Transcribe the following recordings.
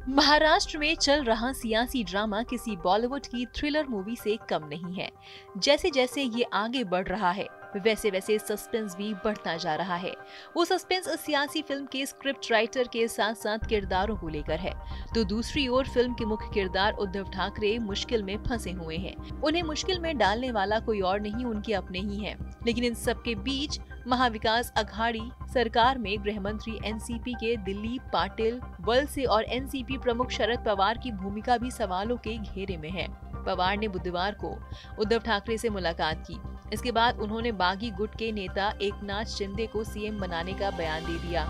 महाराष्ट्र में चल रहा सियासी ड्रामा किसी बॉलीवुड की थ्रिलर मूवी से कम नहीं है। जैसे जैसे ये आगे बढ़ रहा है वैसे वैसे सस्पेंस भी बढ़ता जा रहा है। वो सस्पेंस इस सियासी फिल्म के स्क्रिप्ट राइटर के साथ साथ किरदारों को लेकर है, तो दूसरी ओर फिल्म के मुख्य किरदार उद्धव ठाकरे मुश्किल में फंसे हुए हैं। उन्हें मुश्किल में डालने वाला कोई और नहीं, उनके अपने ही हैं। लेकिन इन सबके बीच महाविकास अघाड़ी सरकार में गृह मंत्री एनसीपी के दिलीप पाटिल वलसे और एनसीपी प्रमुख शरद पवार की भूमिका भी सवालों के घेरे में है। पवार ने बुधवार को उद्धव ठाकरे से मुलाकात की। इसके बाद उन्होंने बागी गुट के नेता एकनाथ शिंदे को सीएम बनाने का बयान दे दिया।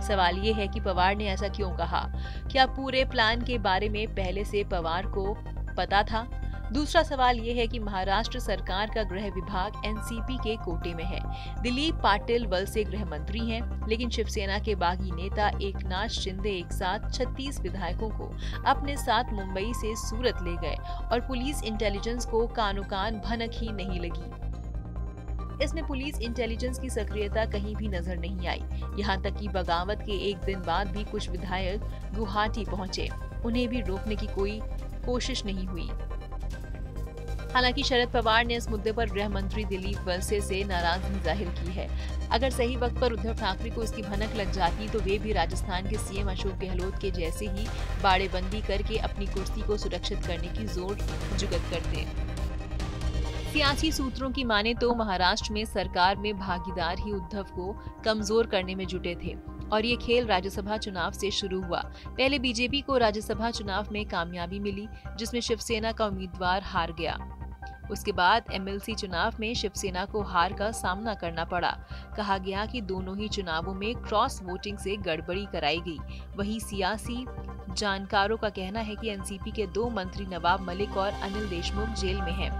सवाल ये है कि पवार ने ऐसा क्यों कहा? क्या पूरे प्लान के बारे में पहले से पवार को पता था? दूसरा सवाल ये है कि महाराष्ट्र सरकार का गृह विभाग एनसीपी के कोटे में है। दिलीप पाटिल वलसे गृह मंत्री हैं, लेकिन शिवसेना के बागी नेता एकनाथ शिंदे एक साथ 36 विधायकों को अपने साथ मुंबई से सूरत ले गए और पुलिस इंटेलिजेंस को कानो कान भनक ही नहीं लगी। इसमें पुलिस इंटेलिजेंस की सक्रियता कहीं भी नजर नहीं आई। यहाँ तक कि बगावत के एक दिन बाद भी कुछ विधायक गुवाहाटी पहुंचे, उन्हें भी रोकने की कोई कोशिश नहीं हुई। हालांकि शरद पवार ने इस मुद्दे पर गृह मंत्री दिलीप वलसे से नाराजगी जाहिर की है। अगर सही वक्त पर उद्धव ठाकरे को इसकी भनक लग जाती तो वे भी राजस्थान के सीएम अशोक गहलोत के जैसे ही बाड़ेबंदी करके अपनी कुर्सी को सुरक्षित करने की जोर जुगत करते। सियासी सूत्रों की माने तो महाराष्ट्र में सरकार में भागीदार ही उद्धव को कमजोर करने में जुटे थे और ये खेल राज्यसभा चुनाव से शुरू हुआ। पहले बीजेपी को राज्यसभा चुनाव में कामयाबी मिली, जिसमें शिवसेना का उम्मीदवार हार गया। उसके बाद एमएलसी चुनाव में शिवसेना को हार का सामना करना पड़ा। कहा गया कि दोनों ही चुनावों में क्रॉस वोटिंग से गड़बड़ी कराई गई। वहीं सियासी जानकारों का कहना है कि एनसीपी के 2 मंत्री नवाब मलिक और अनिल देशमुख जेल में हैं।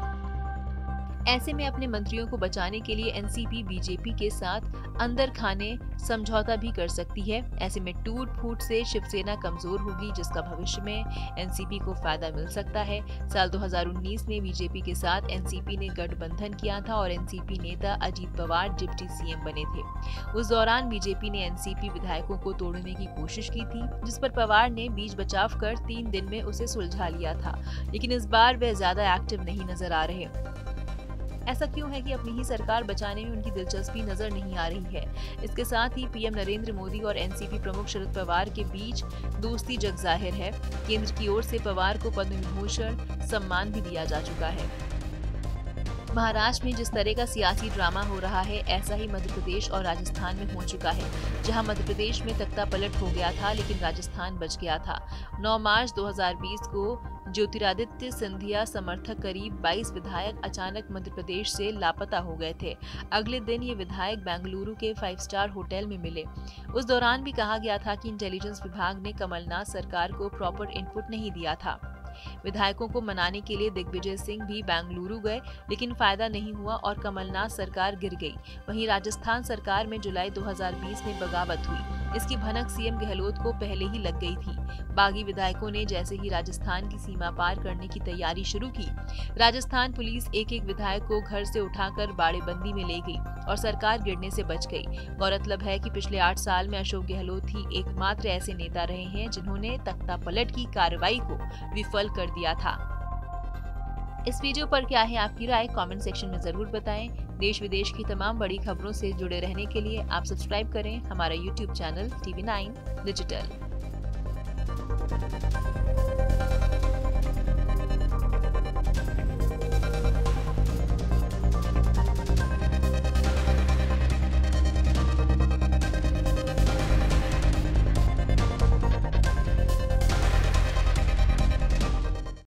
ऐसे में अपने मंत्रियों को बचाने के लिए एनसीपी बीजेपी के साथ अंदर खाने समझौता भी कर सकती है। ऐसे में टूट फूट से शिवसेना कमजोर होगी, जिसका भविष्य में एनसीपी को फायदा मिल सकता है। साल 2019 में बीजेपी के साथ एनसीपी ने गठबंधन किया था और एनसीपी नेता अजीत पवार डिप्टी सीएम बने थे। उस दौरान बीजेपी ने एनसीपी विधायकों को तोड़ने की कोशिश की थी, जिस पर पवार ने बीच बचाव कर 3 दिन में उसे सुलझा लिया था। लेकिन इस बार वे ज्यादा एक्टिव नहीं नजर आ रहे। ऐसा क्यों है कि अपनी ही सरकार बचाने में उनकी दिलचस्पी नजर नहीं आ रही है? इसके साथ ही पीएम नरेंद्र मोदी और एनसीपी प्रमुख शरद पवार के बीच दोस्ती जग जाहिर है। केंद्र की ओर से पवार को पद्म विभूषण सम्मान भी दिया जा चुका है। महाराष्ट्र में जिस तरह का सियासी ड्रामा हो रहा है, ऐसा ही मध्य प्रदेश और राजस्थान में हो चुका है, जहां मध्य प्रदेश में तख्ता पलट हो गया था लेकिन राजस्थान बच गया था। 9 मार्च 2020 को ज्योतिरादित्य सिंधिया समर्थक करीब 22 विधायक अचानक मध्य प्रदेश से लापता हो गए थे। अगले दिन ये विधायक बेंगलुरु के 5 स्टार होटल में मिले। उस दौरान भी कहा गया था कि इंटेलिजेंस विभाग ने कमलनाथ सरकार को प्रॉपर इनपुट नहीं दिया था। विधायकों को मनाने के लिए दिग्विजय सिंह भी बेंगलुरु गए, लेकिन फायदा नहीं हुआ और कमलनाथ सरकार गिर गई। वहीं राजस्थान सरकार में जुलाई 2020 में बगावत हुई। इसकी भनक सीएम गहलोत को पहले ही लग गई थी। बागी विधायकों ने जैसे ही राजस्थान की सीमा पार करने की तैयारी शुरू की, राजस्थान पुलिस एक एक विधायक को घर से उठाकर बाड़ेबंदी में ले गई और सरकार गिरने से बच गई। गौरतलब है कि पिछले 8 साल में अशोक गहलोत ही एकमात्र ऐसे नेता रहे हैं जिन्होंने तख्ता पलट की कार्रवाई को विफल कर दिया था। इस वीडियो पर क्या है आपकी राय? कमेंट सेक्शन में जरूर बताएं। देश विदेश की तमाम बड़ी खबरों से जुड़े रहने के लिए आप सब्सक्राइब करें हमारा YouTube चैनल TV9 डिजिटल।